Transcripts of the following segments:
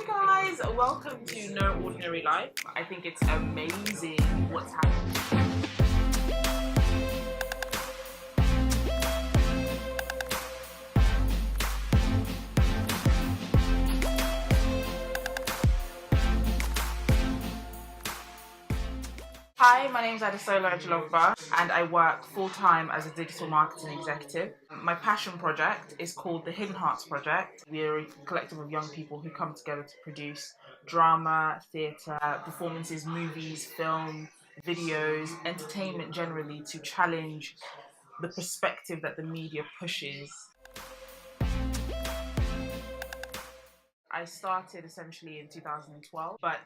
Hi guys, welcome to No Ordinary Life. I think it's amazing what's happening. Hi, my name is Adesola Grace and I work full-time as a digital marketing executive. My passion project is called the Hidden Hearts Project. We're a collective of young people who come together to produce drama, theatre, performances, movies, film, videos, entertainment generally to challenge the perspective that the media pushes. I started essentially in 2012, but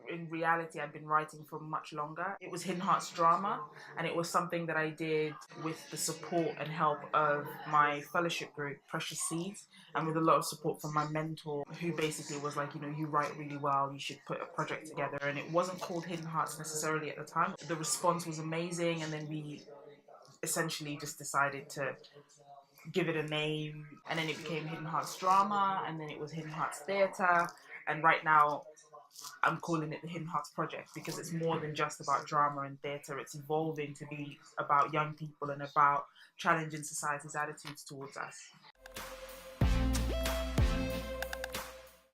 in reality I've been writing for much longer. It was Hidden Hearts drama, and it was something that I did with the support and help of my fellowship group, Precious Seeds, and with a lot of support from my mentor, who basically was like, you write really well, you should put a project together. And it wasn't called Hidden Hearts necessarily at the time. The response was amazing, and then we essentially just decided to give it a name, and then it became Hidden Hearts Drama, and then it was Hidden Hearts Theatre, and right now I'm calling it the Hidden Hearts Project because it's more than just about drama and theatre. It's evolving to be about young people and about challenging society's attitudes towards us.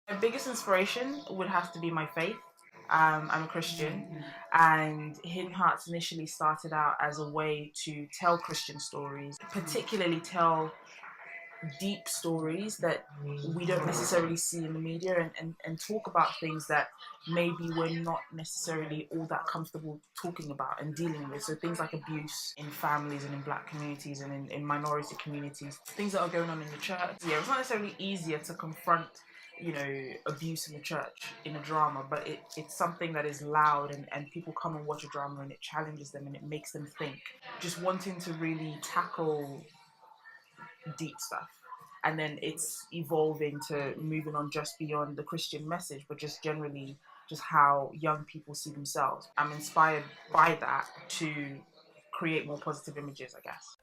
My biggest inspiration would have to be my faith. I'm a Christian, and Hidden Hearts initially started out as a way to tell Christian stories, particularly tell deep stories that we don't necessarily see in the media, and talk about things that maybe we're not necessarily all that comfortable talking about and dealing with. So things like abuse in families and in black communities and in minority communities, things that are going on in the church. Yeah, it's not necessarily easier to confront abuse in the church in a drama, but it's something that is loud, and people come and watch a drama and it challenges them and it makes them think. Just wanting to really tackle deep stuff, and then it's evolving to moving on just beyond the Christian message, but just generally just how young people see themselves. I'm inspired by that to create more positive images, I guess.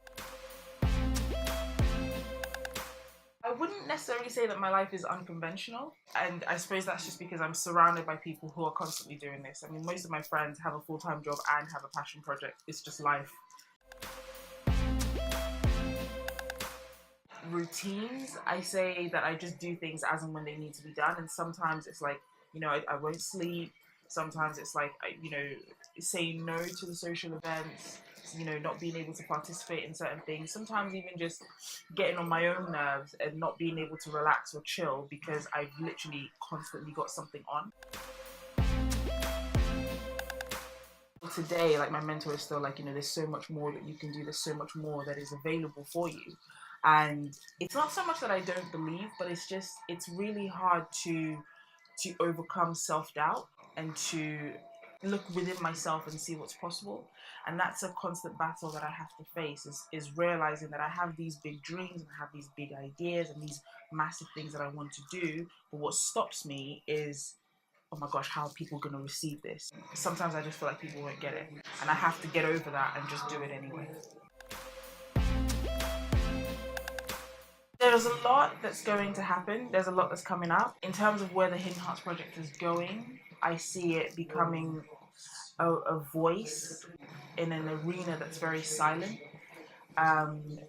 I wouldn't necessarily say that my life is unconventional, and I suppose that's just because I'm surrounded by people who are constantly doing this. I mean, most of my friends have a full-time job and have a passion project. It's just life. Routines, I say that I just do things as and when they need to be done, and sometimes it's like, I won't sleep. Sometimes it's like, saying no to the social events, not being able to participate in certain things. Sometimes even just getting on my own nerves and not being able to relax or chill because I've literally constantly got something on. Today, like, my mentor is still like, there's so much more that you can do, there's so much more that is available for you. And it's not so much that I don't believe, but it's really hard to overcome self-doubt and to look within myself and see what's possible. And that's a constant battle that I have to face, is realizing that I have these big dreams and I have these big ideas and these massive things that I want to do, but what stops me is, oh my gosh, how are people going to receive this? Sometimes I just feel like people won't get it, and I have to get over that and just do it anyway. There's a lot that's going to happen. There's a lot that's coming up. In terms of where the Hidden Hearts Project is going, I see it becoming a voice in an arena that's very silent.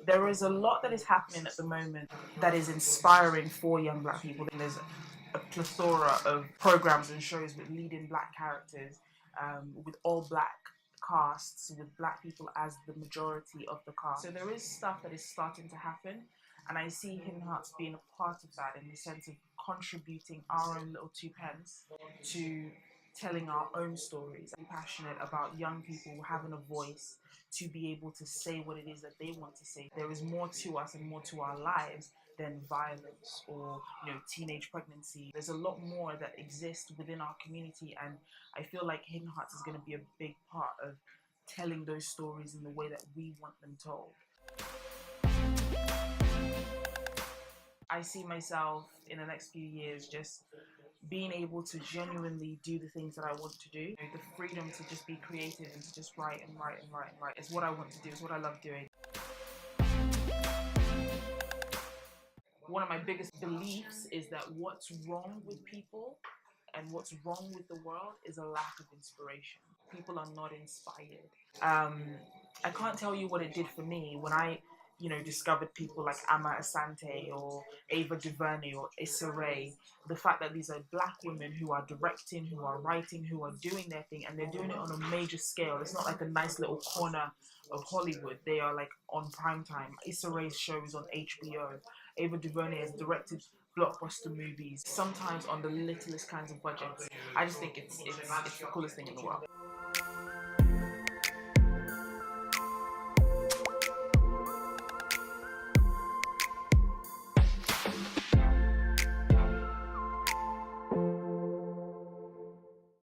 There is a lot that is happening at the moment that is inspiring for young black people. And there's a plethora of programs and shows with leading black characters, with all black casts, with black people as the majority of the cast. So there is stuff that is starting to happen, and I see Hidden Hearts being a part of that, in the sense of contributing our own little 2 pence to telling our own stories. I'm passionate about young people having a voice to be able to say what it is that they want to say. There is more to us and more to our lives than violence or teenage pregnancy. There's a lot more that exists within our community, and I feel like Hidden Hearts is going to be a big part of telling those stories in the way that we want them told. I see myself in the next few years just being able to genuinely do the things that I want to do. The freedom to just be creative and to just write and write and write and write is what I want to do. It's what I love doing. one of my biggest beliefs is that what's wrong with people and what's wrong with the world is a lack of inspiration. People are not inspired. I can't tell you what it did for me when I, discovered people like Ama Asante or Ava DuVernay or Issa Rae. The fact that these are black women who are directing, who are writing, who are doing their thing, and they're doing it on a major scale. It's not like a nice little corner of Hollywood. They are like on prime time. Issa Rae's show is on HBO. Ava DuVernay has directed blockbuster movies, sometimes on the littlest kinds of budgets. I just think it's the coolest thing in the world.